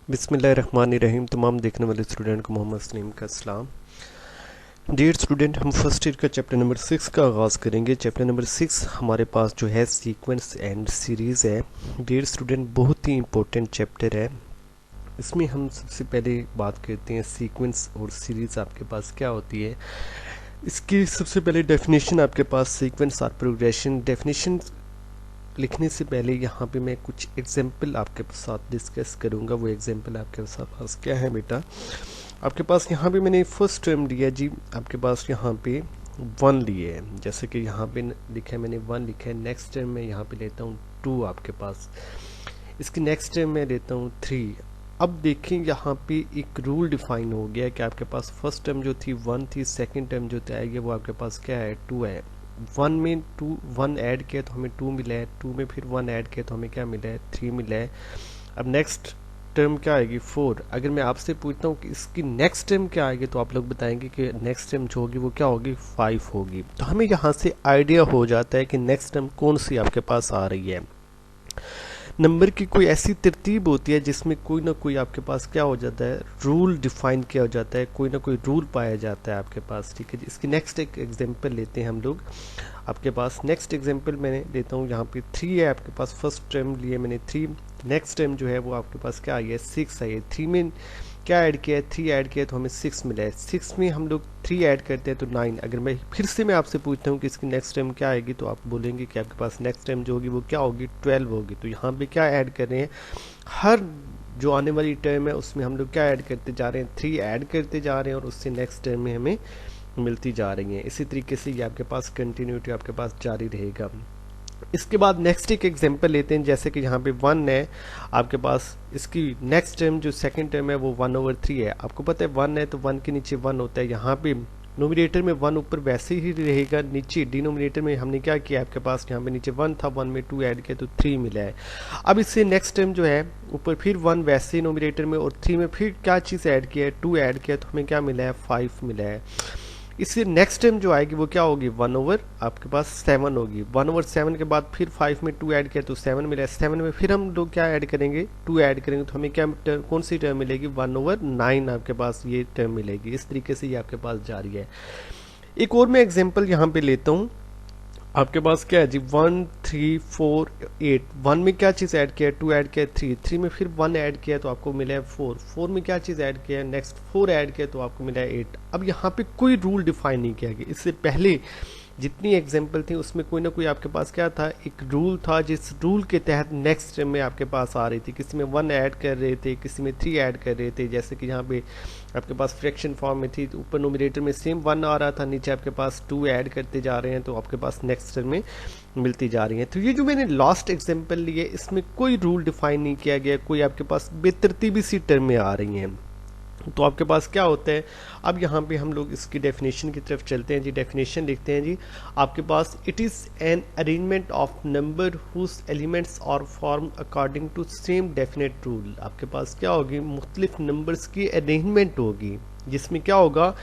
बिस्मिल्लाहिर्रहमानिर्रहीम। तमाम देखने वाले स्टूडेंट को मोहम्मद सलीम का सलाम। डियर स्टूडेंट, हम फर्स्ट ईयर का चैप्टर नंबर 6 का आगाज़ करेंगे। चैप्टर नंबर 6 हमारे पास जो है सीक्वेंस एंड सीरीज़ है। डियर स्टूडेंट, बहुत ही इंपॉर्टेंट चैप्टर है। इसमें हम सबसे पहले बात करते हैं सीक्वेंस और सीरीज़ आपके पास क्या होती है। इसकी सबसे पहले डेफिनेशन आपके पास सीक्वेंस और प्रोग्रेशन। डेफिनेशन लिखने से पहले यहाँ पे मैं कुछ एग्जाम्पल आपके साथ डिस्कस करूँगा। वो एग्जाम्पल आपके पास क्या है बेटा, आपके पास यहाँ पे मैंने फर्स्ट टर्म लिया जी, आपके पास यहाँ पे 1 लिए है। जैसे कि यहाँ पे लिखा है, मैंने 1 लिखा है। नेक्स्ट टर्म में यहाँ पे लेता हूँ 2 आपके पास। इसकी नेक्स्ट टर्म में लेता हूँ 3। अब देखें यहाँ पे एक रूल डिफाइन हो गया कि आपके पास फर्स्ट टर्म जो थी 1 थी, सेकंड टर्म जो आएगी वो आपके पास क्या है 2 है। 1 में 1 ऐड किया तो हमें 2 मिला है, 2 में फिर 1 ऐड किया तो हमें क्या मिला है 3 मिला है। अब नेक्स्ट टर्म क्या आएगी 4। अगर मैं आपसे पूछता हूँ कि इसकी नेक्स्ट टर्म क्या आएगी तो आप लोग बताएंगे कि नेक्स्ट टर्म जो होगी वो क्या होगी 5 होगी। तो हमें यहाँ से आइडिया हो जाता है कि नेक्स्ट टर्म कौन सी आपके पास आ रही है। नंबर की कोई ऐसी तरतीब होती है जिसमें कोई ना कोई आपके पास क्या हो जाता है, रूल डिफाइन किया हो जाता है, कोई ना कोई रूल पाया जाता है आपके पास। ठीक है जी, इसकी नेक्स्ट एक एग्जांपल लेते हैं हम लोग। आपके पास नेक्स्ट एग्जांपल मैंने लेता हूँ, यहाँ पे 3 है आपके पास। फर्स्ट टर्म लिए मैंने 3, नेक्स्ट टर्म जो है वो आपके पास क्या आई है 6 आई है। 3 में क्या ऐड किया है 3 ऐड किया है तो हमें 6 मिला है। 6 में हम लोग 3 ऐड करते हैं तो 9। अगर मैं आपसे पूछता हूँ कि इसकी नेक्स्ट टर्म क्या आएगी तो आप बोलेंगे कि आपके पास नेक्स्ट टर्म जो होगी वो क्या होगी 12 होगी। तो यहाँ पे क्या ऐड कर रहे हैं, हर जो आने वाली टर्म है उसमें हम लोग क्या ऐड करते जा रहे हैं 3 ऐड करते जा रहे हैं और उससे नेक्स्ट टर्म में हमें मिलती जा रही हैं। इसी तरीके से ये आपके पास कंटिन्यूटी आपके पास जारी रहेगा। इसके बाद नेक्स्ट एक एग्जांपल लेते हैं। जैसे कि यहाँ पे 1 है आपके पास, इसकी नेक्स्ट टर्म जो सेकंड टर्म है वो 1/3 है। आपको पता है 1 है तो 1 के नीचे 1 होता है। यहाँ पे नोमिनेटर में 1 ऊपर वैसे ही रहेगा, नीचे डिनोमिनेटर में हमने क्या किया आपके पास यहाँ पे नीचे 1 था, 1 में 2 ऐड किया तो 3 मिला है। अब इससे नेक्स्ट टर्म जो है ऊपर फिर 1 वैसे ही नोमिनेटर में और 3 में फिर क्या चीज़ ऐड किया है 2 ऐड किया तो हमें क्या मिला है 5 मिला है। इससे नेक्स्ट टाइम जो आएगी वो क्या होगी 1 आपके पास 7 होगी। 1/7 के बाद फिर 5 में 2 ऐड किया तो 7 मिला है। 7 में फिर हम लोग क्या ऐड करेंगे 2 ऐड करेंगे तो हमें क्या कौन सी टर्म मिलेगी 1/9 आपके पास ये टर्म मिलेगी। इस तरीके से ये आपके पास जारी है। एक और मैं एग्जांपल यहाँ पे लेता हूँ। आपके पास क्या है जी 1 3 4 8। 1 में क्या चीज़ ऐड किया है 2 ऐड किया है 3, 3 में फिर 1 ऐड किया तो आपको मिला है 4, 4 में क्या चीज़ ऐड किया है नेक्स्ट 4 ऐड किया तो आपको मिला है 8। अब यहाँ पे कोई रूल डिफाइन नहीं किया गया। इससे पहले जितनी एग्जाम्पल थी उसमें कोई ना कोई आपके पास क्या था, एक रूल था जिस रूल के तहत नेक्स्ट में आपके पास आ रही थी। किसी में 1 ऐड कर रहे थे, किसी में 3 ऐड कर रहे थे। जैसे कि यहाँ पे आपके पास फ्रैक्शन फॉर्म में थी तो ऊपर नोमिनेटर में सेम 1 आ रहा था, नीचे आपके पास 2 ऐड करते जा रहे हैं तो आपके पास नेक्स्ट में मिलती जा रही है। तो ये जो मैंने लास्ट एग्जाम्पल लिए इसमें कोई रूल डिफाइन नहीं किया गया, कोई आपके पास बेतरतीबी सी टर्म में आ रही हैं। तो आपके पास क्या होता है, अब यहाँ पे हम लोग इसकी डेफिनेशन की तरफ चलते हैं जी। डेफिनेशन लिखते हैं जी आपके पास, it is an arrangement of number whose elements और form according to same definite rule. आपके पास क्या होगी, मुख्तलिफ नंबर्स की अरेंजमेंट होगी जिसमें क्या होगा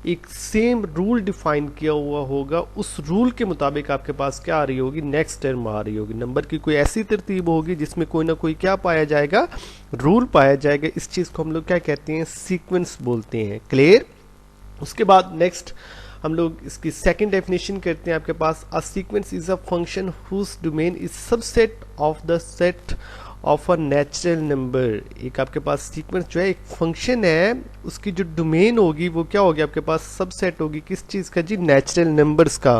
एक सेम रूल डिफाइन किया हुआ होगा। उस रूल के मुताबिक आपके पास क्या आ रही होगी नेक्स्ट टर्म आ रही होगी। नंबर की कोई ऐसी तरतीब होगी जिसमें कोई ना कोई क्या पाया जाएगा, रूल पाया जाएगा। इस चीज़ को हम लोग क्या कहते हैं, सीक्वेंस बोलते हैं। क्लियर। उसके बाद नेक्स्ट हम लोग इसकी सेकंड डेफिनेशन करते हैं। आपके पास a sequence is a function whose domain is subset of the set of a natural number. एक आपके पास सीक्वेंस जो है एक फंक्शन है, उसकी जो डोमेन होगी वो क्या होगी आपके पास सबसेट होगी किस चीज़ का जी, नेचुरल नंबर्स का।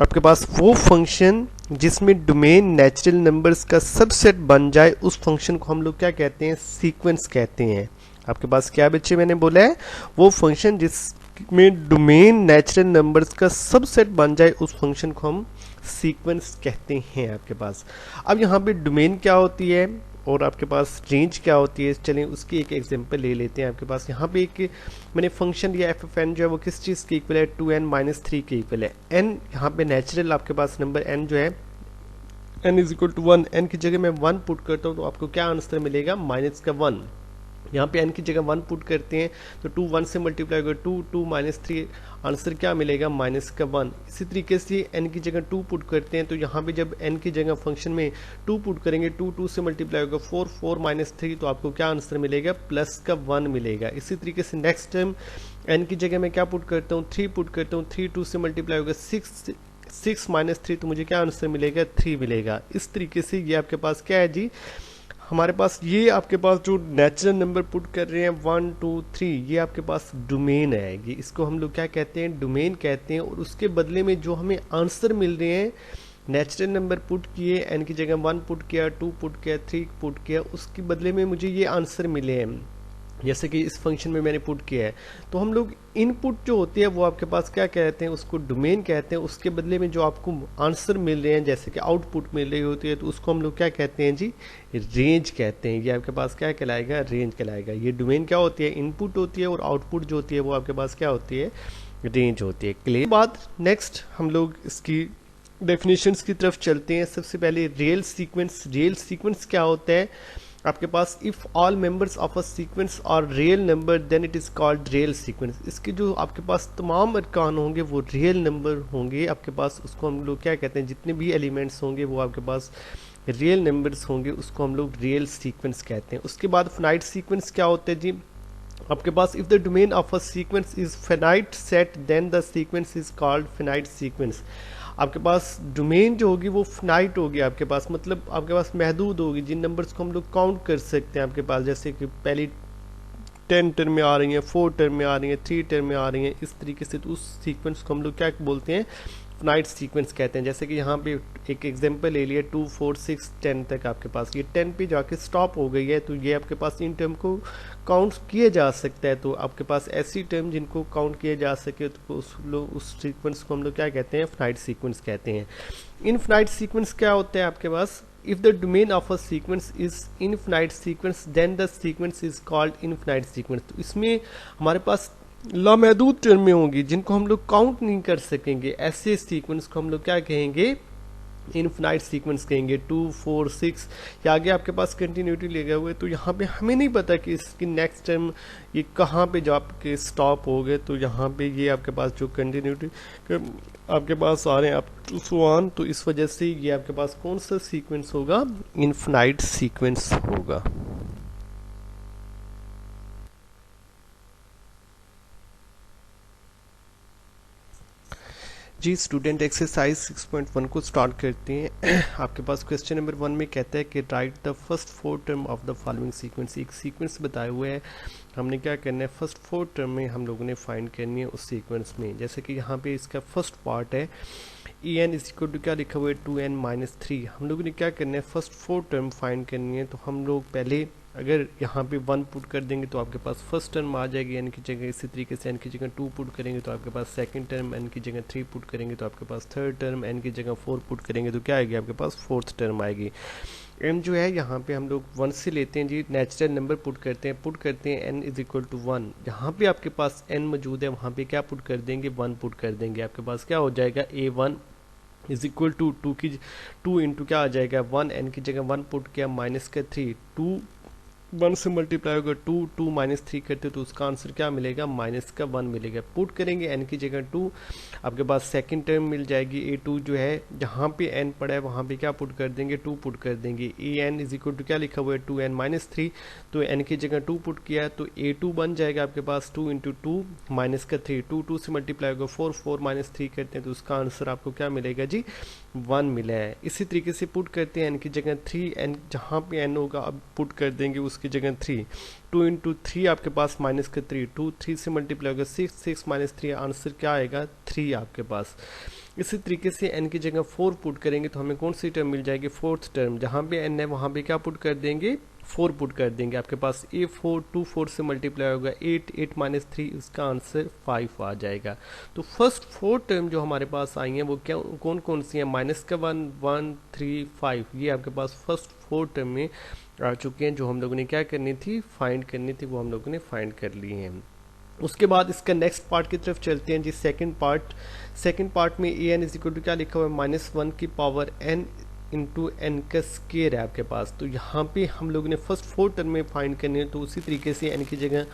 आपके पास वो फंक्शन जिसमें डोमेन नेचुरल नंबर्स का सबसेट बन जाए उस फंक्शन को हम लोग क्या कहते हैं, सीक्वेंस कहते हैं। आपके पास क्या बच्चे मैंने बोला है, वो फंक्शन जिसमें डोमेन नेचुरल नंबर्स का सबसेट बन जाए उस फंक्शन को हम सीक्वेंस कहते हैं आपके पास। अब यहाँ पे डोमेन क्या होती है और आपके पास रेंज क्या होती है, चलें उसकी एक एग्जांपल ले लेते हैं। आपके पास यहाँ पे एक मैंने फंक्शन लिया एफ एफ एन जो है वो किस चीज़ के इक्वल है 2n-3 के इक्वल है। n यहाँ पे नेचुरल आपके पास नंबर n जो है n = 1, n की जगह मैं 1 पुट करता हूँ तो आपको क्या आंसर मिलेगा -1। यहाँ पे n की जगह 1 पुट करते हैं तो 2 1 से मल्टीप्लाई होगा 2 2 माइनस 3, आंसर क्या मिलेगा माइनस का 1। इसी तरीके से n की जगह 2 पुट करते हैं तो यहाँ पे जब n की जगह फंक्शन में 2 पुट करेंगे 2 2 से मल्टीप्लाई होगा 4 4 माइनस 3, तो आपको क्या आंसर मिलेगा प्लस का 1 मिलेगा। इसी तरीके से नेक्स्ट टाइम n की जगह मैं क्या पुट करता हूँ 3 पुट करता हूँ 3 2 से मल्टीप्लाई होगा 6 6 माइनस 3, तो मुझे क्या आंसर मिलेगा 3 मिलेगा। इस तरीके से ये आपके पास क्या है जी, हमारे पास ये आपके पास जो नेचुरल नंबर पुट कर रहे हैं 1 2 3, ये आपके पास डोमेन है, ये इसको हम लोग क्या कहते हैं डोमेन कहते हैं। और उसके बदले में जो हमें आंसर मिल रहे हैं नेचुरल नंबर पुट किए, n की जगह 1 पुट किया 2 पुट किया 3 पुट किया, उसके बदले में मुझे ये आंसर मिले हैं जैसे कि इस फंक्शन में मैंने पुट किया है। तो हम लोग इनपुट जो होती है वो आपके पास क्या कहते हैं, उसको डोमेन कहते हैं। उसके बदले में जो आपको आंसर मिल रहे हैं जैसे कि आउटपुट मिल रही होती है तो उसको हम लोग क्या कहते हैं जी, रेंज कहते हैं। ये आपके पास क्या कहलाएगा, रेंज कहलाएगा। ये डोमेन क्या होती है, इनपुट होती है, और आउटपुट जो होती है वो आपके पास क्या होती है, रेंज होती है। क्लियर बात। नेक्स्ट हम लोग इसकी डेफिनेशंस की तरफ चलते हैं। सबसे पहले रियल सीक्वेंस। रियल सीक्वेंस क्या होता है आपके पास, if all members of a sequence are real number then it is called real sequence. इसके जो आपके पास तमाम अरकान होंगे वो रियल नंबर होंगे आपके पास, उसको हम लोग क्या कहते हैं, जितने भी एलिमेंट्स होंगे वो आपके पास रियल नंबर्स होंगे, उसको हम लोग रियल सीक्वेंस कहते हैं। उसके बाद फिनाइट सीक्वेंस क्या होता है जी, आपके पास if the domain of a sequence is finite set then the sequence is called finite sequence. आपके पास डोमेन जो होगी वो फिनाइट होगी आपके पास, मतलब आपके पास महदूद होगी, जिन नंबर्स को हम लोग काउंट कर सकते हैं आपके पास, जैसे कि पहली 10 टर्म में आ रही हैं, 4 टर्म में आ रही हैं, 3 टर्म में आ रही हैं, इस तरीके से। तो उस सीक्वेंस को हम लोग क्या बोलते हैं, फिनाइट सीक्वेंस कहते हैं। जैसे कि यहाँ पे एक एग्जांपल ले लिया 2 4 6 10 तक आपके पास, ये 10 पे जाके स्टॉप हो गई है, तो ये आपके पास इन टर्म को काउंट किया जा सकता है। तो आपके पास ऐसी टर्म जिनको काउंट किया जा सके तो उस सीक्वेंस को हम लोग क्या कहते हैं, फिनाइट सीक्वेंस कहते हैं। इनफिनाइट सीक्वेंस क्या होता है आपके पास, if the domain of a sequence is infinite sequence then the sequence is called infinite sequence। तो इसमें हमारे पास लामहदूद टर्में होंगी जिनको हम लोग काउंट नहीं कर सकेंगे, ऐसे सीक्वेंस को हम लोग क्या कहेंगे, इनफिनाइट सीक्वेंस कहेंगे। 2 4 6 या आगे आपके पास कंटिन्यूटी ले गए हुए, तो यहाँ पे हमें नहीं पता कि इसकी नेक्स्ट टाइम ये कहाँ पे जाके स्टॉप हो गए। तो यहाँ पे ये आपके पास जो कंटिन्यूटी आपके पास आ रहे हैं आप टू सो ऑन, तो इस वजह से ये आपके पास कौन सा सीक्वेंस होगा, इनफिनाइट सीक्वेंस होगा। जी स्टूडेंट, एक्सरसाइज 6.1 को स्टार्ट करते हैं। आपके पास क्वेश्चन नंबर 1 में कहता है कि right the first 4 term of the following sequence. एक सीक्वेंस बताए हुए है, हमने क्या करना है, फर्स्ट 4 टर्म में हम लोगों ने फाइंड करनी है उस सीक्वेंस में। जैसे कि यहाँ पे इसका फर्स्ट पार्ट है E N is equal to क्या लिखा हुआ है 2n-3। हम लोगों ने क्या करना है, फर्स्ट 4 टर्म फाइंड करनी है। तो हम लोग पहले अगर यहाँ पे 1 पुट कर देंगे तो आपके पास फर्स्ट टर्म आ जाएगी n की जगह। इसी तरीके से n की जगह 2 पुट करेंगे तो आपके पास सेकंड टर्म, n की जगह 3 पुट करेंगे तो आपके पास थर्ड टर्म, n की जगह 4 पुट करेंगे तो क्या आएगी आपके पास फोर्थ टर्म आएगी। n जो है यहाँ पे हम लोग 1 से लेते हैं जी, नेचुरल नंबर पुट करते हैं n इज इक्वल टू 1। जहाँ पे आपके पास n मौजूद है वहाँ पे क्या पुट कर देंगे, 1 पुट कर देंगे। आपके पास क्या हो जाएगा, a1 is equal to 2 into क्या आ जाएगा 1, n की जगह 1 पुट किया माइनस का 3, 2 1 से मल्टीप्लाई होगा 2 2 माइनस 3 करते तो उसका आंसर क्या मिलेगा, माइनस का 1 मिलेगा। पुट करेंगे n की जगह 2, आपके पास सेकंड टर्म मिल जाएगी a2 जो है, जहाँ पे n पड़ा है वहाँ पे क्या पुट कर देंगे, 2 पुट कर देंगे। an इज इक्वल टू क्या लिखा हुआ है 2n माइनस 3, तो n की जगह 2 पुट किया तो a2 बन जाएगा आपके पास 2 इंटू 2 माइनस का 3, 2 2 से मल्टीप्लाई होगा 4 4 माइनस 3 करते हैं तो उसका आंसर आपको क्या मिलेगा जी, 1 मिला है। इसी तरीके से पुट करते हैं n की जगह 3, n जहाँ पे n होगा अब पुट कर देंगे उसकी जगह 3, 2 इंटू 3 आपके पास माइनस का 3, 2 3 से मल्टीप्लाई होगा 6 6 माइनस 3, आंसर क्या आएगा 3 आपके पास। इसी तरीके से n की जगह 4 पुट करेंगे तो हमें कौन सी टर्म मिल जाएगी, फोर्थ टर्म। जहाँ पे n है वहाँ पे क्या पुट कर देंगे, 4 पुट कर देंगे। आपके पास a4 2 4 से मल्टीप्लाई होगा 8 8 माइनस 3, उसका आंसर 5 आ जाएगा। तो फर्स्ट 4 टर्म जो हमारे पास आई हैं वो क्या कौन कौन सी हैं, माइनस का 1 1 3 5, ये आपके पास फर्स्ट 4 टर्म में आ चुके हैं। जो हम लोगों ने क्या करनी थी, फाइंड करनी थी, वो हम लोगों ने फाइंड कर ली हैं। उसके बाद इसका नेक्स्ट पार्ट की तरफ चलते हैं जी, सेकंड पार्ट में A N is equal to क्या लिखा हुआ है, -1 की पावर n इंटू एन का स्केयर है आपके पास। तो यहाँ पे हम लोगों ने फर्स्ट 4 टर्म में फाइंड करनी है, तो उसी तरीके से एन की जगह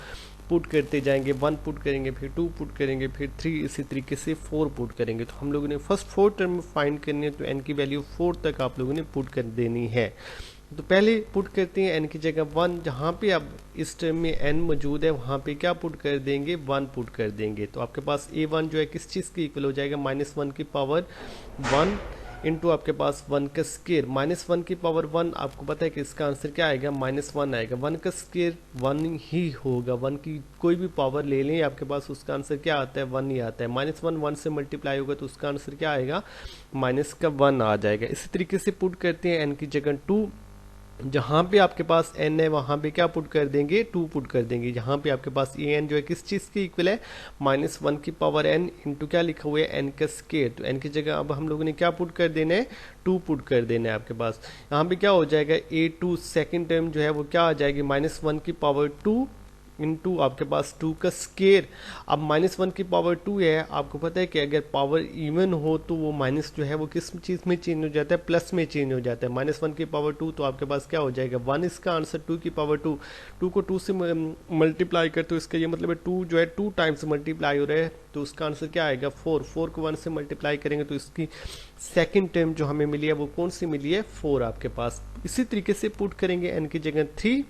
पुट करते जाएंगे, 1 पुट करेंगे, फिर 2 पुट करेंगे, फिर 3, इसी तरीके से 4 पुट करेंगे। तो हम लोगों ने फर्स्ट 4 टर्म में फाइंड करनी है, तो एन की वैल्यू 4 तक आप लोगों ने पुट कर देनी है। तो पहले पुट करते हैं एन की जगह 1, जहाँ पे अब इस टर्म में एन मौजूद है वहाँ पे क्या पुट कर देंगे, 1 पुट कर देंगे। तो आपके पास a1 जो है किस चीज़ की इक्वल हो जाएगा, -1 की पावर 1 इंटू आपके पास 1 का स्केयर। -1 की पावर 1 आपको पता है कि इसका आंसर क्या आएगा, -1 आएगा। 1 का स्केयर 1 ही होगा, 1 की कोई भी पावर ले लें आपके पास उसका आंसर क्या आता है, 1 ही आता है। -1 1 से मल्टीप्लाई होगा तो उसका आंसर क्या आएगा, -1 आ जाएगा। इसी तरीके से पुट करते हैं एन की जगह 2, जहाँ पे आपके पास n है वहाँ पे क्या पुट कर देंगे, 2 पुट कर देंगे। यहाँ पे आपके पास ए एन जो है किस चीज़ की इक्वल है, -1 की पावर n इंटू क्या लिखा हुआ है, n का स्केयर। तो n की जगह अब हम लोगों ने क्या पुट कर देना है, 2 पुट कर देना है आपके पास। यहाँ पे क्या हो जाएगा, a2 सेकेंड टर्म जो है वो क्या आ जाएगी, -1 की पावर 2 इंटू आपके पास 2 का स्केयर। अब -1 की पावर 2 है, आपको पता है कि अगर पावर इवन हो तो वो माइनस जो है वो किस चीज़ में चेंज हो जाता है, प्लस में चेंज हो जाता है। -1 की पावर 2 तो आपके पास क्या हो जाएगा, 1 इसका आंसर। 2 की पावर 2, 2 को 2 से मल्टीप्लाई कर, तो इसका ये मतलब है 2 जो है 2 टाइम्स मल्टीप्लाई हो रहा है, तो उसका आंसर क्या आएगा, 4। 4 को 1 से मल्टीप्लाई करेंगे तो इसकी सेकेंड टर्म जो हमें मिली है वो कौन सी मिली है, 4 आपके पास। इसी तरीके से पुट करेंगे एन की जगह 3,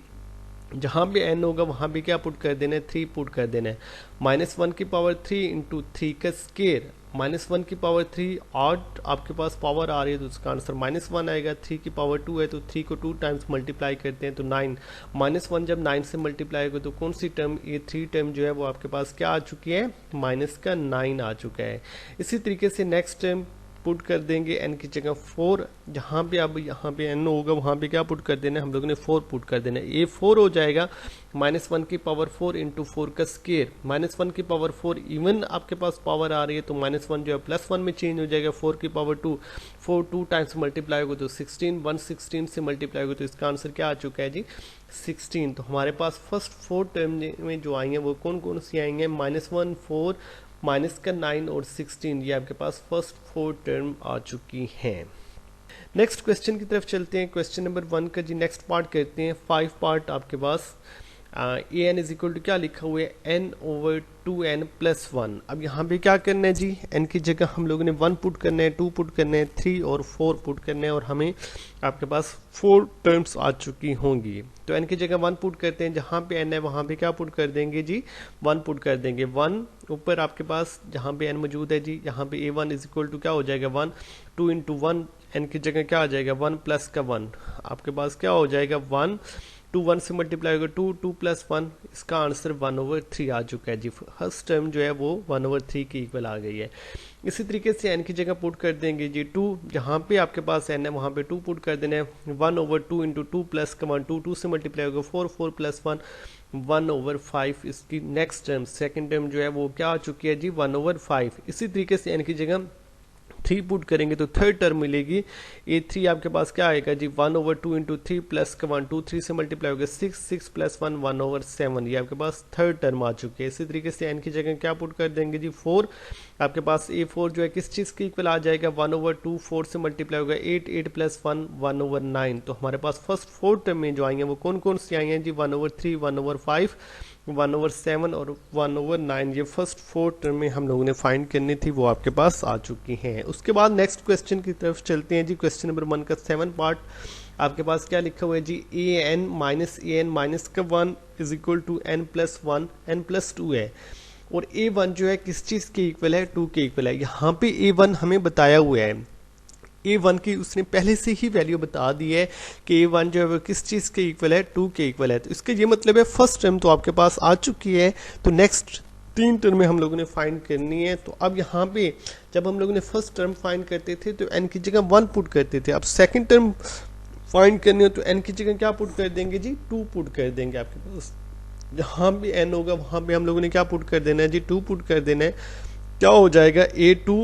जहाँ भी n होगा वहाँ भी क्या पुट कर देना है, 3 पुट कर देना है। -1 की पावर 3 इंटू 3 का स्केयर। -1 की पावर 3 8 आपके पास पावर आ रही है तो उसका आंसर -1 आएगा। 3 की पावर 2 है तो 3 को 2 टाइम्स मल्टीप्लाई करते हैं तो 9। -1 जब 9 से मल्टीप्लाई होगा तो कौन सी टर्म, ये 3 टर्म जो है वो आपके पास क्या आ चुकी है, -9 आ चुका है। इसी तरीके से नेक्स्ट टर्म पुट कर देंगे n की जगह 4, जहाँ पे अब यहाँ पे n होगा वहाँ पे क्या पुट कर देना है, हम लोगों ने 4 पुट कर देना है। ये 4 हो जाएगा -1 की पावर 4 इंटू 4 का स्केयर। -1 की पावर 4 इवन आपके पास पावर आ रही है तो -1 जो है +1 में चेंज हो जाएगा। 4 की पावर 2, 4 2 टाइम्स मल्टीप्लाई होगा तो 16, 116 से मल्टीप्लाई होगा तो इसका आंसर क्या आ चुका है जी, 16। तो हमारे पास फर्स्ट 4 टर्म में जो आई हैं वो कौन कौन सी आएंगे, -1 4 -9 और 16, ये आपके पास फर्स्ट 4 टर्म आ चुकी हैं। नेक्स्ट क्वेश्चन की तरफ चलते हैं। क्वेश्चन नंबर 1 का जी नेक्स्ट पार्ट करते हैं। 5 पार्ट आपके पास A N is equal to क्या लिखा हुआ है, n/2n + 1। अब यहाँ पे क्या करना है जी, n की जगह हम लोगों ने 1 पुट करना है, 2 पुट करना है, 3 और 4 पुट करना है, और हमें आपके पास 4 टर्म्स आ चुकी होंगी। तो n की जगह 1 पुट करते हैं, जहाँ पे n है वहाँ पे क्या पुट कर देंगे जी, 1 पुट कर देंगे। 1 ऊपर आपके पास जहाँ पे n मौजूद है जी, यहाँ पे a1 इज इक्वल टू क्या हो जाएगा 1, 2 इंटू 1, n की जगह क्या आ जाएगा 1 प्लस का 1, आपके पास क्या हो जाएगा 1, 2 1 से मल्टीप्लाई होगा 2, 2 + 1, इसका आंसर 1/3 आ चुका है जी। फर्स्ट टर्म जो है वो 1/3 की इक्वल आ गई है। इसी तरीके से n की जगह पुट कर देंगे जी 2, जहाँ पे आपके पास n है वहाँ पे 2 पुट कर देना है। 1/2 इंटू 2 प्लस का 1, 2 2 से मल्टीप्लाई होगा 4, 4 + 1, 1/5। इसकी नेक्स्ट टर्म सेकेंड टर्म जो है वो क्या आ चुकी है जी, 1/5। इसी तरीके से n की जगह 3 पुट करेंगे तो थर्ड टर्म मिलेगी। a3 आपके पास क्या आएगा जी, 1/2 इंटू 3 प्लस का 1, 2 3 से मल्टीप्लाई होगा 6, 6 + 1, 1/7। ये आपके पास थर्ड टर्म आ चुकी है। इसी तरीके से n की जगह क्या पुट कर देंगे जी 4, आपके पास a4 जो है किस चीज़ की इक्वल आ जाएगा, 1/2, 4 से मल्टीप्लाई होगा 8, 8 + 1, 1/9। तो हमारे पास फर्स्ट 4 टर्म में जो आई हैं वो कौन कौन सी आई हैं जी, 1/3, 1/5, 1/7 और 1/9। ये फर्स्ट 4 टर्म में हम लोगों ने फाइंड करनी थी, वो आपके पास आ चुकी हैं। उसके बाद नेक्स्ट क्वेश्चन की तरफ चलते हैं जी। क्वेश्चन नंबर 1 का 7 पार्ट आपके पास क्या लिखा हुआ है जी, an - 1 is equal to n + 1 n + 2 है, और a1 जो है किस चीज़ के इक्वल है, 2 के इक्वल है। यहाँ पे a1 हमें बताया हुआ है, a1 की उसने पहले से ही वैल्यू बता दी है कि a1 जो है वो किस चीज़ के इक्वल है, 2 के इक्वल है। तो इसका ये मतलब है फर्स्ट टर्म तो आपके पास आ चुकी है, तो नेक्स्ट 3 टर्म में हम लोगों ने फाइंड करनी है। तो अब यहाँ पे जब हम लोगों ने फर्स्ट टर्म फाइंड करते थे तो n की जगह 1 पुट करते थे। अब सेकंड टर्म फाइंड करनी हो तो n की जगह क्या पुट कर देंगे जी, 2 पुट कर देंगे। आपके पास जहाँ भी n होगा वहाँ पे हम लोगों ने क्या पुट कर देना है जी, 2 पुट कर देना है। क्या हो जाएगा, a2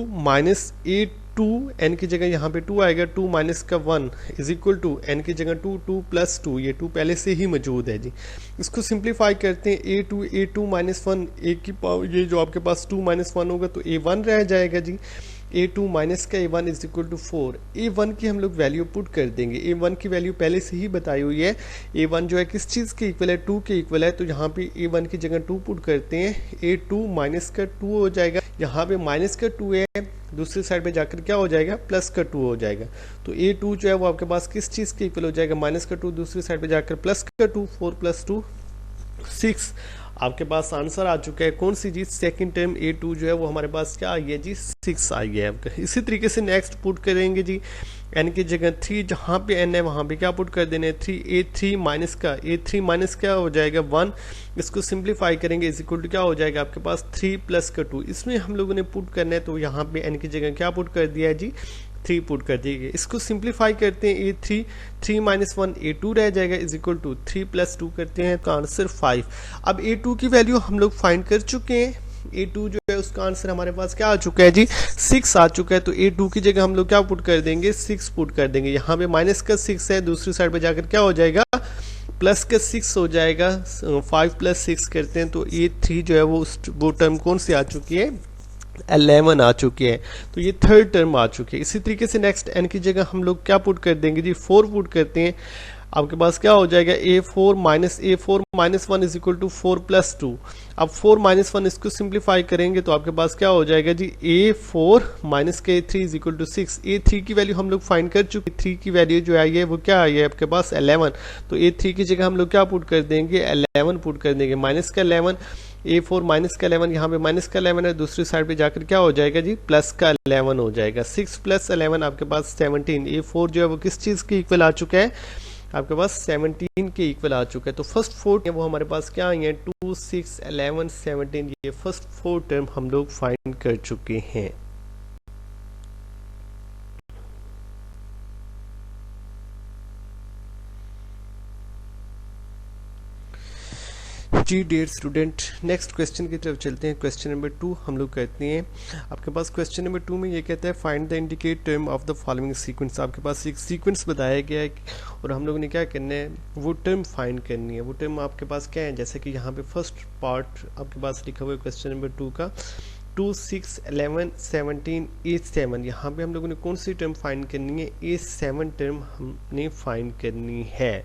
- a2, n की जगह यहाँ पे 2 आएगा, 2 - का 1 इज इक्वल टू n की जगह 2, 2 + 2, ये 2 पहले से ही मौजूद है जी। इसको सिंप्लीफाई करते हैं, a2 - 1, a की पावर ये जो आपके पास 2 - 1 होगा तो a1 रह जाएगा जी। A2 माइनस का A1 is equal to 4। A1 की हम लोग वैल्यू पुट कर देंगे। A1 की वैल्यू पहले से ही बताई हुई है। A1 जो है किस चीज़ के इक्वल है, 2 के इक्वल है, तो यहाँ पे A1 की जगह 2 पुट करते हैं। A2 माइनस का 2 हो जाएगा, यहाँ पे माइनस का 2 है, दूसरी साइड पे जाकर क्या हो जाएगा, प्लस का 2 हो जाएगा। तो A2 जो है वो आपके पास किस चीज़ के इक्वल हो जाएगा, माइनस का 2, दूसरी साइड पे जाकर प्लस का 2, 4 + 2 6। आपके पास आंसर आ चुका है कौन सी चीज, सेकंड टर्म A2 जो है वो हमारे पास क्या आई है जी, 6 आई है आपका। इसी तरीके से नेक्स्ट पुट करेंगे जी, n की जगह 3, जहाँ पे n है वहाँ पे क्या पुट कर देने, 3। A3 माइनस क्या हो जाएगा, 1। इसको सिंप्लीफाई करेंगे इज इक्वल टू क्या हो जाएगा आपके पास 3 + का 2। इसमें हम लोगों ने पुट करना है, तो यहाँ पे n की जगह क्या पुट कर दिया है जी, 3 पुट कर दीजिए। इसको सिंप्लीफाई करते हैं, A3 3 - 1 A2 रह जाएगा इज इक्वल टू 3 + 2 करते हैं तो आंसर 5। अब A2 की वैल्यू हम लोग फाइंड कर चुके हैं। A2 जो है उसका आंसर हमारे पास क्या आ चुका है जी, 6 आ चुका है। तो A2 की जगह हम लोग क्या पुट कर देंगे, 6 पुट कर देंगे। यहाँ पे माइनस का 6 है, दूसरी साइड पे जाकर क्या हो जाएगा, प्लस का 6 हो जाएगा। 5 + 6 करते हैं तो A3 जो है वो टर्म कौन सी आ चुकी है, 11 आ चुकी है। तो ये थर्ड टर्म आ चुकी है। इसी तरीके से नेक्स्ट n की जगह हम लोग क्या पुट कर देंगे जी, 4 पुट करते हैं। आपके पास क्या हो जाएगा, A4 - 1 इज इक्वल टू 4 + 2। अब 4 - 1 इसको सिंप्लीफाई करेंगे तो आपके पास क्या हो जाएगा जी, A4 - A3 is equal to 6। A3 की वैल्यू हम लोग फाइंड कर चुके। 3 की वैल्यू जो आई है वो क्या आई है आपके पास, 11। तो A3 की जगह हम लोग क्या पुट कर देंगे, 11 पुट कर देंगे। माइनस का 11, A4 माइनस का 11, यहाँ पे माइनस का 11 है, दूसरी साइड पे जाकर क्या हो जाएगा जी, प्लस का 11 हो जाएगा। 6 + 11 आपके पास 17। A4 जो है वो किस चीज़ के इक्वल आ चुका है, आपके पास 17 के इक्वल आ चुका है। तो फर्स्ट 4 वो हमारे पास क्या आई है, 2 6 11 17। ये फर्स्ट 4 टर्म हम लोग फाइंड कर चुके हैं। जी डियर स्टूडेंट, नेक्स्ट क्वेश्चन की तरफ चलते हैं। क्वेश्चन नंबर 2 हम लोग करते हैं। आपके पास क्वेश्चन नंबर 2 में ये कहता है find the indicate term of the following sequence. आपके पास एक सीक्वेंस बताया गया है और हम लोगों ने क्या करना है, वो टर्म फाइंड करनी है। वो टर्म आपके पास क्या है, जैसे कि यहाँ पे फर्स्ट पार्ट आपके पास लिखा हुआ है क्वेश्चन नंबर 2 का, 2 6 11 17 A7। यहाँ पे हम लोगों ने कौन सी टर्म फाइंड करनी है, A7 टर्म हमने फाइंड करनी है।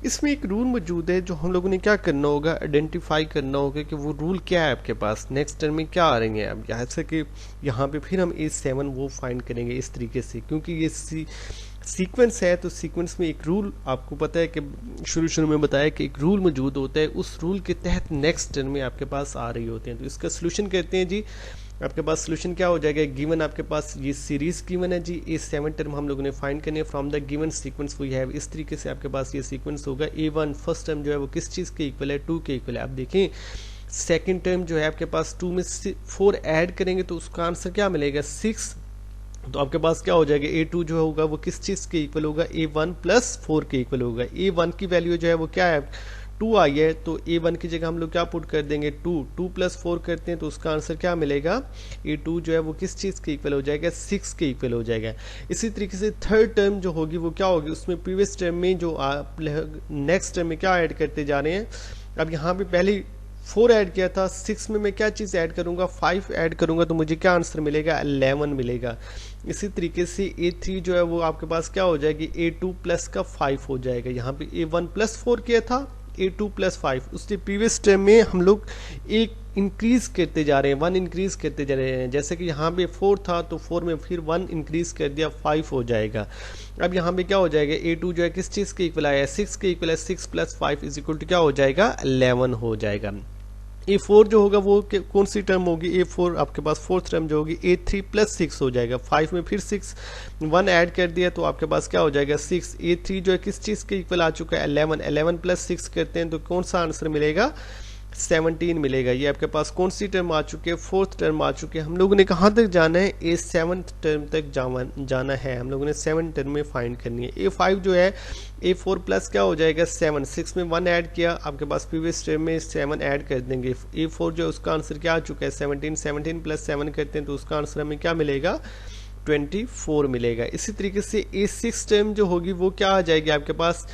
इसमें एक रूल मौजूद है जो हम लोगों ने क्या करना होगा, आइडेंटिफाई करना होगा कि वो रूल क्या है आपके पास, नेक्स्ट टर्म में क्या आ रही हैं। अब यहाँ से कि यहाँ पे फिर हम A7 वो फाइंड करेंगे इस तरीके से, क्योंकि ये सीक्वेंस है। तो सीक्वेंस में एक रूल आपको पता है कि शुरू में बताया कि एक रूल मौजूद होता है, उस रूल के तहत नेक्स्ट टर्म में आपके पास आ रही होती हैं। तो इसका सोल्यूशन करते हैं जी। आपके पास सोल्यूशन क्या हो जाएगा, गिवन आपके पास ये सीरीज गिवन है जी, A7 टर्म हम लोगों ने फाइंड करनी है from the given sequence we have. इस तरीके से आपके पास ये सीक्वेंस होगा। A1 फर्स्ट टर्म जो है वो किस चीज़ के इक्वल है, 2 के इक्वल है। आप देखें सेकंड टर्म जो है आपके पास 2 में 4 ऐड करेंगे तो उसका आंसर क्या मिलेगा, 6। तो आपके पास क्या हो जाएगा, A2 जो होगा वो किस चीज़ के इक्वल होगा, A1 + 4 के इक्वल होगा। A1 की वैल्यू जो है वो क्या है, 2 आई है। तो A1 की जगह हम लोग क्या पुट कर देंगे, 2 + 4 करते हैं तो उसका आंसर क्या मिलेगा, A2 जो है वो किस चीज़ के इक्वल हो जाएगा, 6 के इक्वल हो जाएगा। इसी तरीके से थर्ड टर्म जो होगी वो क्या होगी, उसमें प्रीवियस टर्म में जो आप नेक्स्ट टर्म में क्या ऐड करते जा रहे हैं। अब यहाँ पे पहले 4 ऐड किया था, 6 में मैं क्या चीज़ ऐड करूँगा, 5 ऐड करूँगा तो मुझे क्या आंसर मिलेगा, 11 मिलेगा। इसी तरीके से A3 जो है वो आपके पास क्या हो जाएगी, A2 + का 5 हो जाएगा। यहाँ पे A1 + 4 किया था, A2 + 5। उसके प्रीवियस टर्म में हम लोग एक इंक्रीज करते जा रहे हैं, 1 इंक्रीज करते जा रहे हैं। जैसे कि यहाँ पे 4 था तो 4 में फिर 1 इंक्रीज कर दिया, 5 हो जाएगा। अब यहाँ पे क्या हो जाएगा, A2 जो है किस चीज़ के इक्वल आया, 6 के इक्वल है। 6 + 5 इज इक्वल टू क्या हो जाएगा, 11 हो जाएगा। A4 जो होगा वो कौन सी टर्म होगी, A4 आपके पास फोर्थ टर्म जो होगी A3 + 6 हो जाएगा। 5 में फिर 6 1 ऐड कर दिया तो आपके पास क्या हो जाएगा, 6। A3 जो है किस चीज़ के इक्वल आ चुका है, 11। 11 + 6 करते हैं तो कौन सा आंसर मिलेगा, 17 मिलेगा। ये आपके पास कौन सी टर्म आ चुकी है, फोर्थ टर्म आ चुकी है। हम लोगों ने कहाँ तक जाना है, A7 टर्म तक जाना है। हम लोगों ने 7 टर्म में फाइंड करनी है। A5 जो है A4 + क्या हो जाएगा, 7। 6 में 1 ऐड किया, आपके पास प्रीवियस टर्म में 7 ऐड कर देंगे। A4 जो है उसका आंसर क्या आ चुका है, 17। 17 + 7 करते हैं तो उसका आंसर हमें क्या मिलेगा, 24 मिलेगा। इसी तरीके से A6 टर्म जो होगी वो क्या आ जाएगी आपके पास,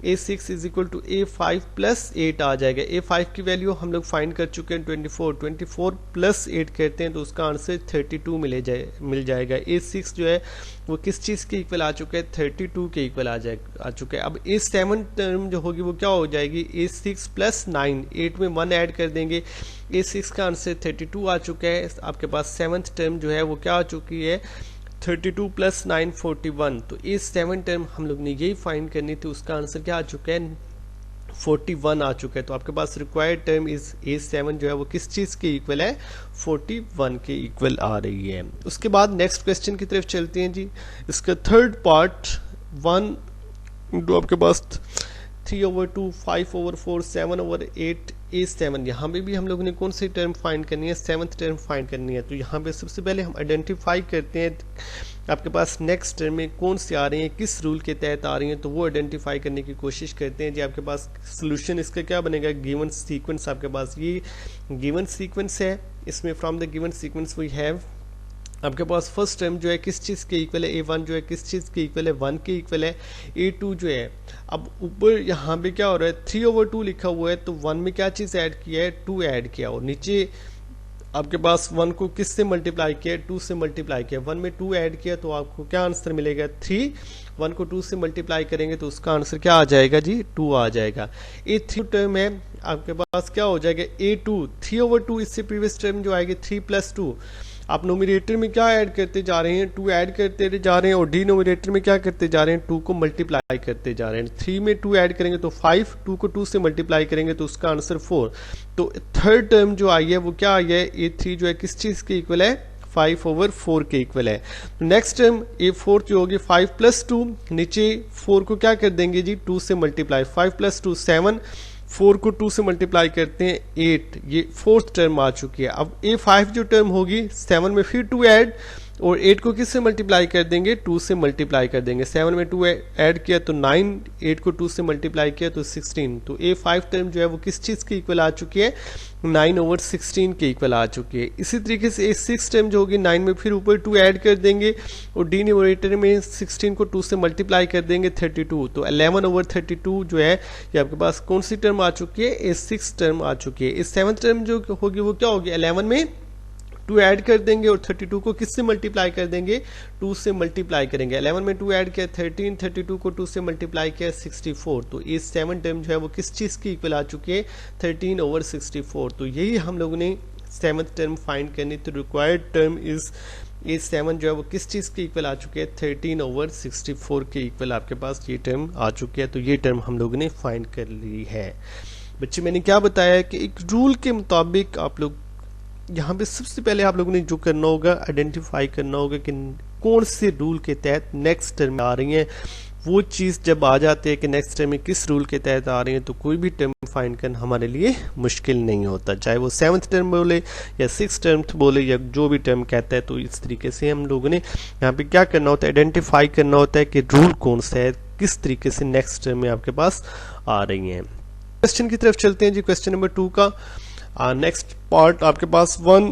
A6 is equal to A5 plus 8 आ जाएगा। A5 की वैल्यू हम लोग फाइंड कर चुके हैं 24 प्लस 8 करते हैं तो उसका आंसर 32 मिल जाएगा। A6 जो है वो किस चीज़ के इक्वल आ चुका है, 32 के इक्वल आ चुका है। अब A7 टर्म जो होगी वो क्या हो जाएगी, A6 प्लस 9, 8 में 1 ऐड कर देंगे, A6 का आंसर 32 आ चुका है। आपके पास 7th टर्म जो है वो क्या आ चुकी है, 32 प्लस 9 41। तो A7 टर्म हम लोग ने यही फाइंड करनी थी, उसका आंसर क्या आ चुका है, 41 आ चुका है। तो आपके पास रिक्वायर्ड टर्म इज A7 जो है वो किस चीज़ के इक्वल है, 41 के इक्वल आ रही है। उसके बाद नेक्स्ट क्वेश्चन की तरफ चलते हैं जी। इसका थर्ड पार्ट 1 इंटू आपके पास 3/2, 5/4, 7/8 A7। यहाँ पे भी हम लोगों ने कौन सी टर्म फाइंड करनी है, 7th टर्म फाइंड करनी है। तो यहाँ पे सबसे पहले हम आइडेंटिफाई करते हैं आपके पास नेक्स्ट टर्म में कौन सी आ रही है, किस रूल के तहत आ रही है, तो वो आइडेंटिफाई करने की कोशिश करते हैं जी। आपके पास सोल्यूशन इसका क्या बनेगा, गिवन सीक्वेंस। आपके पास ये गिवन सीक्वेंस है, इसमें from the given sequence we have आपके पास फर्स्ट टर्म जो है किस चीज़ के इक्वल है, A1 जो है किस चीज़ के इक्वल है, 1 के इक्वल है। A2 जो है, अब ऊपर यहाँ पे क्या हो रहा है, 3/2 लिखा हुआ है, तो 1 में क्या चीज़ ऐड किया है, 2 ऐड किया, और नीचे आपके पास 1 को किस से मल्टीप्लाई किया, 2 से मल्टीप्लाई किया, 1 में 2 ऐड किया, तो आपको क्या आंसर मिलेगा, 3। 1 को 2 से मल्टीप्लाई करेंगे तो उसका आंसर क्या आ जाएगा जी, 2 आ जाएगा। A3 टर्म है आपके पास क्या हो जाएगा, A2 3/2, इससे प्रीवियस टर्म जो आएगी 3 + 2। आप नोमिनेटर में क्या ऐड करते जा रहे हैं, 2 ऐड करते जा रहे हैं, और डिनोमिनेटर में क्या करते जा रहे हैं, 2 को मल्टीप्लाई करते जा रहे हैं। 3 में 2 ऐड करेंगे तो 5, 2 को 2 से मल्टीप्लाई करेंगे तो उसका आंसर 4। तो थर्ड टर्म जो आई है वो क्या आई है, A3 जो है किस चीज़ के इक्वल है, 5/4 के इक्वल है। तो नेक्स्ट टर्म A4 जो होगी 5 + 2, नीचे 4 को क्या कर देंगे जी, 2 से मल्टीप्लाई, 5 + 2 7, 4 को 2 से मल्टीप्लाई करते हैं 8, ये फोर्थ टर्म आ चुकी है। अब A5 जो टर्म होगी 7 में फिर 2 ऐड, और 8 को किस से मल्टीप्लाई कर देंगे, 2 से मल्टीप्लाई कर देंगे। 7 में 2 ऐड किया तो 9, 8 को 2 से मल्टीप्लाई किया तो 16। तो A5 टर्म जो है वो किस चीज़ के इक्वल आ चुकी है, 9/16 के इक्वल आ चुकी है। इसी तरीके से A6 टर्म जो होगी 9 में फिर ऊपर 2 ऐड कर देंगे, और डिनोमिनेटर में 16 को 2 से मल्टीप्लाई कर देंगे 32। तो 11/32 जो है ये आपके पास कौन सी टर्म आ चुकी है, A6 टर्म आ चुकी है। इस 7th टर्म जो होगी वो क्या होगी, 11 में 2 ऐड कर देंगे, और 32 को किससे मल्टीप्लाई कर देंगे, 2 से मल्टीप्लाई करेंगे। 11 में 2 ऐड किया 13, 32 को 2 से मल्टीप्लाई किया 64। तो ये 7 टर्म जो है वो किस चीज़ की इक्वल आ चुकी है, 13/64। तो यही हम लोगों ने 7th टर्म फाइंड करनी। तो रिक्वायर्ड टर्म इज A7 जो है वो किस चीज़ के इक्वल आ चुके हैं, 13/64 के इक्वल आपके पास ये टर्म आ चुकी है। तो ये टर्म हम लोगों ने फाइंड कर ली है। बच्चे मैंने क्या बताया कि एक रूल के मुताबिक आप लोग यहाँ पे सबसे पहले आप लोगों ने जो करना होगा, आइडेंटिफाई करना होगा कि कौन से रूल के तहत नेक्स्ट टर्म में आ रही हैं। वो चीज़ जब आ जाती है कि नेक्स्ट टर्म में किस रूल के तहत आ रही है, तो कोई भी टर्म फाइंड करना हमारे लिए मुश्किल नहीं होता, चाहे वो 7th टर्म बोले या 6th टर्म बोले या जो भी टर्म कहता है। तो इस तरीके से हम लोगों ने यहाँ पे क्या करना होता है, आइडेंटिफाई करना होता है कि रूल कौन सा है, किस तरीके से नेक्स्ट टर्म में आपके पास आ रही हैं। क्वेश्चन की तरफ चलते हैं जी। क्वेश्चन नंबर 2 का नेक्स्ट पार्ट आपके पास 1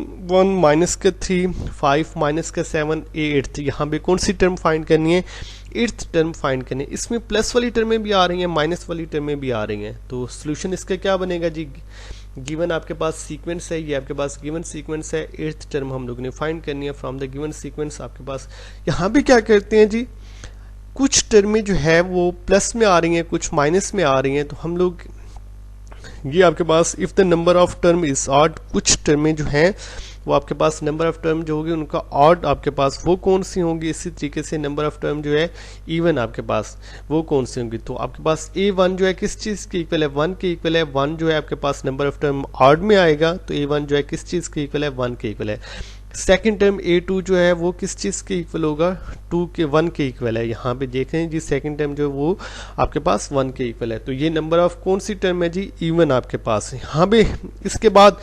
- 3, 5 - 7, A8। यहाँ पे कौन सी टर्म फाइंड करनी है, 8th टर्म फाइंड करनी है। इसमें प्लस वाली टर्में भी आ रही हैं, माइनस वाली टर्में भी आ रही हैं। तो सोल्यूशन इसका क्या बनेगा जी, गिवन आपके पास सीक्वेंस है, ये आपके पास गिवन सीक्वेंस है, 8th टर्म हम लोग ने फाइंड करनी है फ्रॉम द गिवन सीक्वेंस। आपके पास यहाँ पे क्या करते हैं जी, कुछ टर्में जो है वो प्लस में आ रही हैं, कुछ माइनस में आ रही हैं। तो हम लोग ये आपके पास if the number of term is odd, कुछ टर्में जो हैं वो आपके पास नंबर ऑफ टर्म जो होगी उनका ऑड आपके पास वो कौन सी होंगी। इसी तरीके से नंबर ऑफ टर्म जो है इवन आपके पास वो कौन सी होंगी। तो आपके पास A1 जो है किस चीज़ के इक्वल है, 1 के इक्वल है। 1 जो है आपके पास नंबर ऑफ टर्म ऑड में आएगा, तो A1 जो है किस चीज़ के इक्वल है, 1 के इक्वल है। सेकंड टर्म A2 जो है वो किस चीज़ के इक्वल होगा, 1 के इक्वल है। यहाँ पे देख रहे हैं जी सेकंड टर्म जो है वो आपके पास 1 के इक्वल है। तो ये नंबर ऑफ कौन सी टर्म है जी, इवन आपके पास। यहाँ पे इसके बाद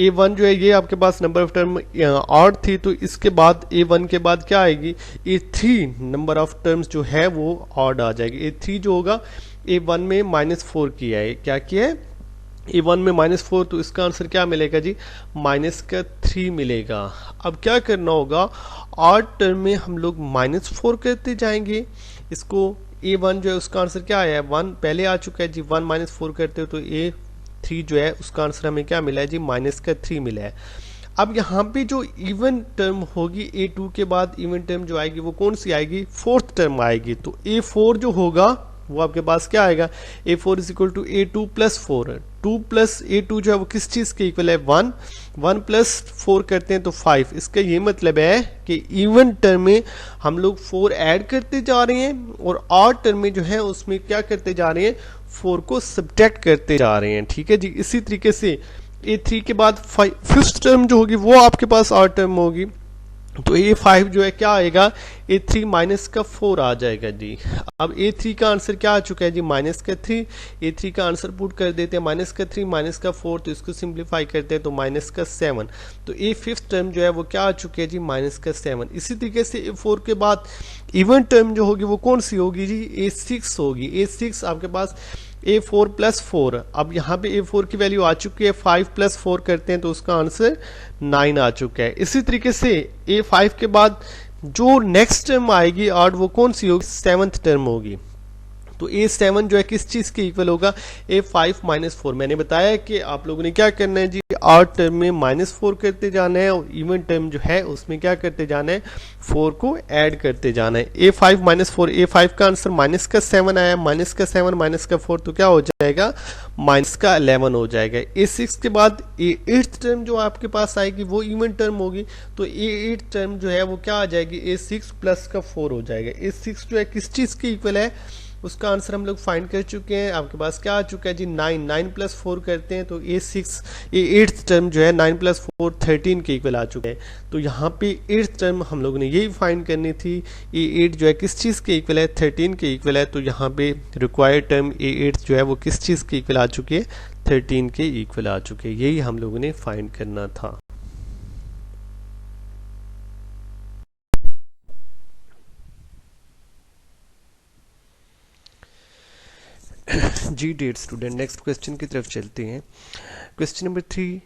A1 जो है ये आपके पास नंबर ऑफ टर्म ऑड थी, तो इसके बाद A1 के बाद क्या आएगी, A3 नंबर ऑफ टर्म्स जो है वो ऑड आ जाएगी। A3 जो होगा A1 में -4 किया है, क्या किया है, A1 में -4, तो इसका आंसर क्या मिलेगा जी, -3 मिलेगा। अब क्या करना होगा, ऑड टर्म में हम लोग -4 करते जाएंगे, इसको A1 जो है उसका आंसर क्या आया है, 1 पहले आ चुका है जी। 1 माइनस 4 करते हो तो A3 जो है उसका आंसर हमें क्या मिला है जी, -3 मिला है। अब यहाँ पे जो इवन टर्म होगी A2 के बाद इवन टर्म जो आएगी वो कौन सी आएगी, फोर्थ टर्म आएगी। तो A4 जो होगा वो आपके पास क्या आएगा, A4 is equal to A2 plus 4। 2 plus A2 जो है वो किस चीज के इक्वल है, 1। 1 प्लस 4 करते हैं तो 5। इसका ये मतलब है कि इवन टर्म में हम लोग 4 ऐड करते जा रहे हैं और ऑड टर्म में जो है उसमें क्या करते जा रहे हैं, 4 को सब्ट्रैक्ट करते जा रहे हैं। ठीक है जी। इसी तरीके से A3 के बाद फिफ्थ टर्म जो होगी वो आपके पास ऑड टर्म होगी। तो A5 जो है क्या आएगा, A3 माइनस का 4 आ जाएगा जी। अब A3 का आंसर क्या आ चुका है जी, -3। A3 का आंसर पुट कर देते हैं -3 -4, तो इसको सिंप्लीफाई करते हैं तो -7। तो A5 टर्म जो है वो क्या आ चुकी है जी, -7। इसी तरीके से A4 के बाद इवन टर्म जो होगी वो कौन सी होगी जी, A6 होगी। A6 आपके पास A4 प्लस 4। अब यहाँ पे A4 की वैल्यू आ चुकी है, 5 प्लस 4 करते हैं तो उसका आंसर 9 आ चुका है। इसी तरीके से A5 के बाद जो नेक्स्ट टर्म आएगी ऑड वो कौन सी होगी, 7th टर्म होगी। तो A7 जो है किस चीज के इक्वल होगा, A5 -4। मैंने बताया कि आप लोगों ने क्या करना है जी, ऑड टर्म में -4 करते जाना है और इवन टर्म जो है उसमें क्या करते जाना है, 4 को ऐड करते जाना है। A5 -4, A5 का आंसर -7 आया, -7 -4 तो क्या हो जाएगा, -11 हो जाएगा। A6 के बाद A8 टर्म जो आपके पास आएगी वो इवन टर्म होगी। तो A8 टर्म जो है वो क्या आ जाएगी, A6 प्लस का 4 हो जाएगा। A6 जो है किस चीज के इक्वल है, उसका आंसर हम लोग फाइंड कर चुके हैं। आपके पास क्या आ चुका है जी, 9 प्लस 4 करते हैं तो A8 टर्म जो है 9 प्लस 4 13 के इक्वल आ चुके हैं। तो यहाँ पे 8th टर्म हम लोगों ने यही फाइंड करनी थी, A8 जो है किस चीज़ के इक्वल है, 13 के इक्वल है। तो यहाँ पे रिक्वायर्ड टर्म A8 जो है वो किस चीज़ के इक्वल आ चुकी है, 13 के इक्वल आ चुके हैं। यही हम लोगों ने फाइंड करना था। जी डेट स्टूडेंट, नेक्स्ट क्वेश्चन की तरफ चलते हैं। Question number 3,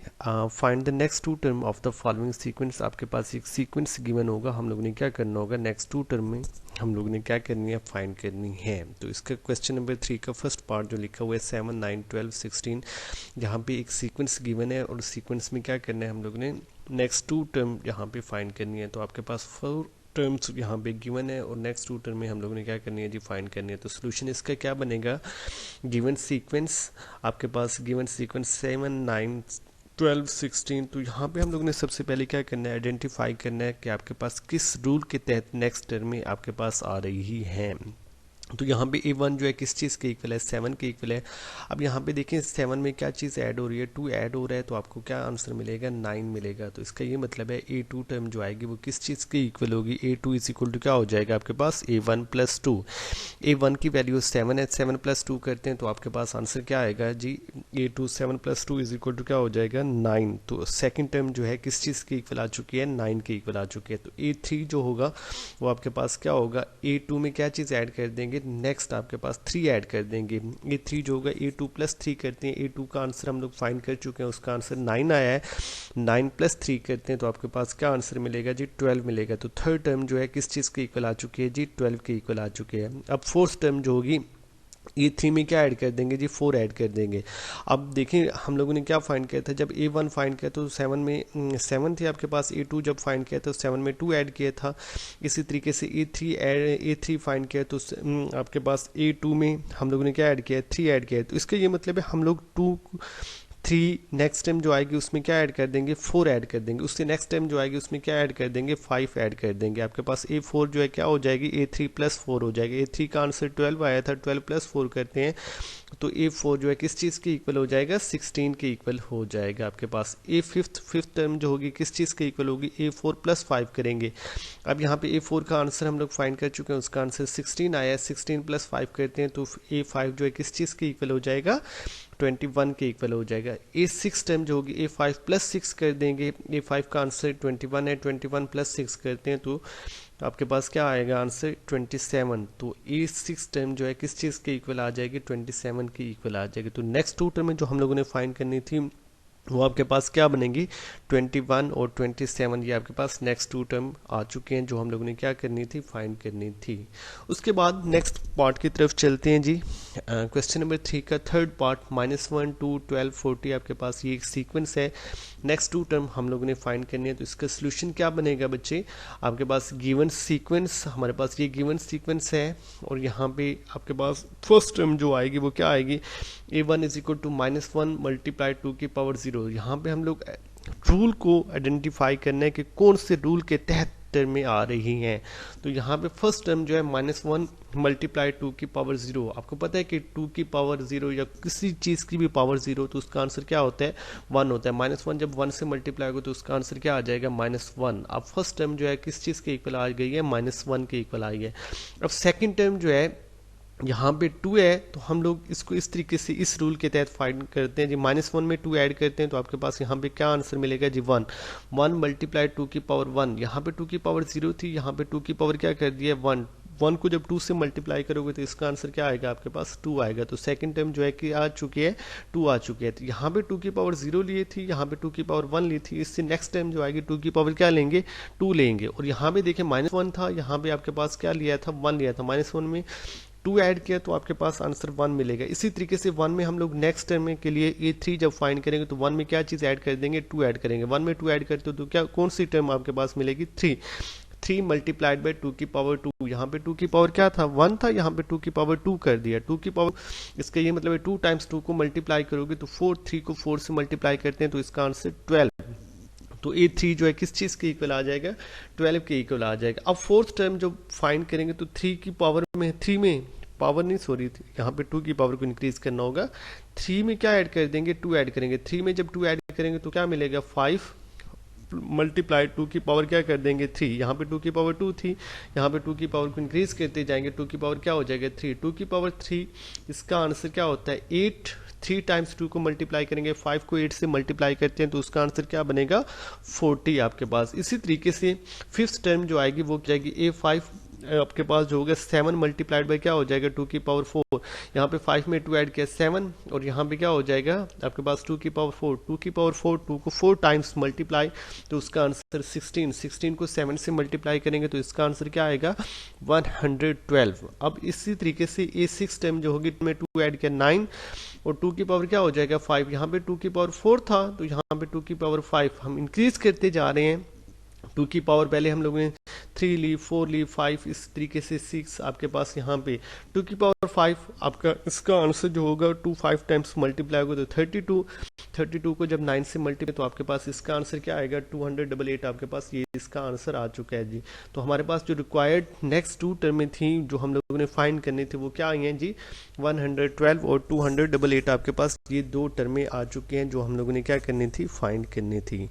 find the next 2 term of the following sequence. आपके पास एक सीक्वेंस गिवन होगा, हम लोगों ने क्या करना होगा, नेक्स्ट 2 टर्म में हम लोगों ने क्या करनी है, फाइंड करनी है। तो इसका क्वेश्चन नंबर 3 का फर्स्ट पार्ट जो लिखा हुआ है 7 9 12 16, यहाँ पे एक सीक्वेंस गिवन है और सीक्वेंस में क्या करना है, हम लोगों ने नेक्स्ट 2 टर्म यहाँ पे फाइंड करनी है। तो आपके पास 4 टर्म्स यहाँ पे गिवन है और नेक्स्ट 2 टर्म में हम लोगों ने क्या करनी है जी, फाइंड करनी है। तो सोल्यूशन इसका क्या बनेगा, गिवन सीक्वेंस, आपके पास गिवन सीक्वेंस 7 9 12 16। तो यहाँ पे हम लोग ने सबसे पहले क्या करना है, आइडेंटिफाई करना है कि आपके पास किस रूल के तहत नेक्स्ट टर्म में आपके पास आ रही है। तो यहाँ पे A1 जो है किस चीज़ के इक्वल है, 7 के इक्वल है। अब यहाँ पे देखें 7 में क्या चीज़ ऐड हो रही है, 2 ऐड हो रहा है, तो आपको क्या आंसर मिलेगा, 9 मिलेगा। तो इसका ये मतलब है A2 टर्म जो आएगी वो किस चीज़ के इक्वल होगी, A2 इज इक्वल टू क्या हो जाएगा आपके पास, A1 प्लस 2। A1 की वैल्यू 7 है, 7 प्लस 2 करते हैं तो आपके पास आंसर क्या आएगा जी, A2 7 plus 2 is equal to क्या हो जाएगा, 9। तो सेकेंड टर्म जो है किस चीज़ के इक्वल आ चुकी है, 9 के इक्वल आ चुकी है। तो A3 जो होगा वो आपके पास क्या होगा, A2 में क्या चीज़ ऐड कर देंगे, नेक्स्ट आपके पास 3 ऐड कर देंगे। A3 जो होगा A2 प्लस 3 करते हैं, A2 का आंसर हम लोग फाइंड कर चुके हैं, उसका आंसर 9 आया है। 9 प्लस 3 करते हैं तो आपके पास क्या आंसर मिलेगा जी, 12 मिलेगा। तो थर्ड टर्म जो है किस चीज़ के इक्वल आ चुकी है जी, 12 के इक्वल आ चुके हैं। अब फोर्थ टर्म जो होगी A3 में क्या ऐड कर देंगे जी, 4 ऐड कर देंगे। अब देखें हम लोगों ने क्या फाइंड किया था, जब A1 फाइंड किया तो 7 में 7 थी आपके पास, A2 जब फाइंड किया तो 7 में 2 ऐड किया था। इसी तरीके से A3 फाइंड किया तो आपके पास A2 में हम लोगों ने क्या ऐड किया, 3 ऐड किया। तो इसका ये मतलब है हम लोग 3 नेक्स्ट टाइम जो आएगी उसमें क्या ऐड कर देंगे, 4 ऐड कर देंगे। उससे नेक्स्ट टाइम जो आएगी उसमें क्या ऐड कर देंगे, 5 ऐड कर देंगे। आपके पास A4 जो है क्या हो जाएगी, A3 प्लस 4 हो जाएगी। A3 का आंसर 12 आया था, 12 प्लस 4 करते हैं तो A4 जो है किस चीज़ के इक्वल हो जाएगा, 16 के इक्वल हो जाएगा। आपके पास फिफ्थ टर्म जो होगी किस चीज़ के इक्वल होगी, A4 प्लस 5 करेंगे। अब यहाँ पे A4 का आंसर हम लोग फाइंड कर चुके हैं, उसका आंसर 16 आया है। 16 प्लस 5 करते हैं तो A5 जो है किस चीज़ के इक्वल हो जाएगा, 21 के इक्वल हो जाएगा। A6 टर्म जो होगी A5 प्लस 6 कर देंगे, A5 का आंसर 21 है, 21 प्लस 6 करते हैं तो आपके पास क्या आएगा आंसर, 27। तो A6 टर्म जो है किस चीज़ के इक्वल आ जाएगी, 27 के इक्वल आ जाएगी। तो नेक्स्ट 2 टर्म में जो हम लोगों ने फाइंड करनी थी वो आपके पास क्या बनेगी 21 और 27, ये आपके पास नेक्स्ट टू टर्म आ चुके हैं जो हम लोगों ने क्या करनी थी, फाइंड करनी थी। उसके बाद नेक्स्ट पार्ट की तरफ चलते हैं जी। क्वेश्चन नंबर 3 का थर्ड पार्ट -1 2 12 40 आपके पास ये एक सीक्वेंस है, नेक्स्ट टू टर्म हम लोगों ने फाइंड करनी है। तो इसका सोल्यूशन क्या बनेगा बच्चे, आपके पास गिवन सीक्वेंस, हमारे पास ये गिवन सीक्वेंस है और यहाँ पे आपके पास फर्स्ट टर्म जो आएगी वो क्या आएगी, a1 is equal to -1 multiply 2 की पावर 0। यहाँ पे हम लोग रूल को आइडेंटिफाई करना है कि कौन से रूल के तहत टर्म में आ रही हैं। तो यहाँ पे फर्स्ट टर्म जो है -1 मल्टीप्लाई 2 की पावर 0। आपको पता है कि 2 की पावर 0 या किसी चीज़ की भी पावर 0 तो उसका आंसर क्या होता है, 1 होता है। -1 जब 1 से मल्टीप्लाई होगा तो उसका आंसर क्या आ जाएगा, -1। अब फर्स्ट टर्म जो है किस चीज़ के इक्वल आ गई है, -1 के इक्वल आई है। अब सेकेंड टर्म जो है यहाँ पे 2 है तो हम लोग इसको इस तरीके से इस रूल के तहत फाइंड करते हैं जी, -1 में 2 ऐड करते हैं तो आपके पास यहाँ पे क्या आंसर मिलेगा जी, 1 मल्टीप्लाई 2 की पावर 1। यहाँ पे 2 की पावर 0 थी, यहाँ पे 2 की पावर क्या कर दिया, 1 को जब 2 से मल्टीप्लाई करोगे तो इसका आंसर क्या आएगा, आपके पास 2 आएगा। तो सेकंड टर्म जो है कि आ चुकी है, 2 आ चुकी है। तो यहाँ पे 2 की पावर 0 लिए थी, यहाँ पे 2 की पावर 1 ली थी, इससे नेक्स्ट टाइम जो आएगी 2 की पावर क्या लेंगे, 2 लेंगे। और यहाँ पे देखिए -1 था, यहाँ पे आपके पास क्या लिया था, 1 लिया था। -1 में 2 ऐड किया तो आपके पास आंसर 1 मिलेगा। इसी तरीके से 1 में हम लोग नेक्स्ट टर्म के लिए a3 जब फाइंड करेंगे तो 1 में क्या चीज़ ऐड कर देंगे, 2 ऐड करेंगे। 1 में 2 ऐड करते हो तो क्या कौन सी टर्म आपके पास मिलेगी, 3 मल्टीप्लाइड बाई 2 की पावर 2। यहाँ पे 2 की पावर क्या था, 1 था, यहाँ पे 2 की पावर 2 कर दिया। 2 की पावर, इसका ये मतलब है 2 टाइम्स 2 को मल्टीप्लाई करोगे तो 3 को 4 से मल्टीप्लाई करते हैं तो इसका आंसर 12। तो a3 जो है किस चीज़ के इक्वल आ जाएगा, 12 के इक्वल आ जाएगा। अब फोर्थ टर्म जब फाइंड करेंगे तो 3 की पावर में, 3 में पावर नहीं, सॉरी यहाँ पे 2 की पावर को इंक्रीज करना होगा। 3 में क्या ऐड कर देंगे, 2 ऐड करेंगे। 3 में जब 2 ऐड करेंगे तो क्या मिलेगा, 5 मल्टीप्लाई 2 की पावर क्या कर देंगे, 3। यहाँ पे 2 की पावर 2 थी, यहाँ पे 2 की पावर को इंक्रीज करते जाएंगे, 2 की पावर क्या हो जाएगा, 3। 2 की पावर 3, इसका आंसर क्या होता है 8। 3 टाइम्स 2 को मल्टीप्लाई करेंगे, 5 को 8 से मल्टीप्लाई करते हैं तो उसका आंसर क्या बनेगा, 40 आपके पास। इसी तरीके से फिफ्थ टर्म जो आएगी वो जाएगी a5, आपके पास जो होगा 7 मल्टीप्लाइड बाई क्या हो जाएगा, 2 की पावर 4। यहाँ पे 5 में 2 ऐड किया 7 और यहाँ पे क्या हो जाएगा आपके पास 2 की पावर 4। 2 की पावर 4, 2 को 4 टाइम्स मल्टीप्लाई तो उसका आंसर 16। 16 को 7 से मल्टीप्लाई करेंगे तो इसका आंसर क्या आएगा, 112। अब इसी तरीके से a6 टाइम जो होगी में 2 ऐड किया 9 और 2 की पावर क्या हो जाएगा 5। यहाँ पे 2 की पावर 4 था तो यहाँ पे 2 की पावर 5 हम इंक्रीज करते जा रहे हैं। 2 की पावर पहले हम लोगों ने 3 ली, 4 ली, 5, इस तरीके से 6 आपके पास यहाँ पे 2 की पावर 5 आपका, इसका आंसर जो होगा 2 5 टाइम्स मल्टीप्लाई होगा तो 32। 32 को जब 9 से मल्टीप्लाई तो आपके पास इसका आंसर क्या आएगा, 288 आपके पास ये इसका आंसर आ चुका है जी। तो हमारे पास जो रिक्वायर्ड नेक्स्ट 2 टर्में थी जो हम लोगों ने फाइंड करनी थी वो क्या आई हैं जी, 112 और 288 आपके पास ये 2 टर्में आ चुके हैं जो हम लोगों ने क्या करनी थी, फाइंड करनी थी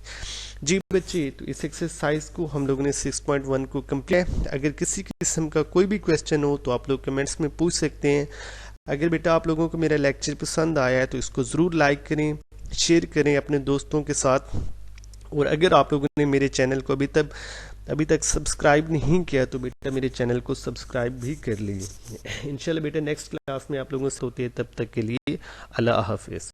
जी बच्चे। तो इस एक्सरसाइज को हम लोगों ने 6.1 को कंप्लीट। अगर किसी किस्म का कोई भी क्वेश्चन हो तो आप लोग कमेंट्स में पूछ सकते हैं। अगर बेटा आप लोगों को मेरा लेक्चर पसंद आया है तो इसको ज़रूर लाइक करें, शेयर करें अपने दोस्तों के साथ। और अगर आप लोगों ने मेरे चैनल को अभी तक सब्सक्राइब नहीं किया तो बेटा मेरे चैनल को सब्सक्राइब भी कर लीजिए। इंशाल्लाह बेटा नेक्स्ट क्लास में आप लोगों से होते हैं, तब तक के लिए अल्लाह हाफिज़।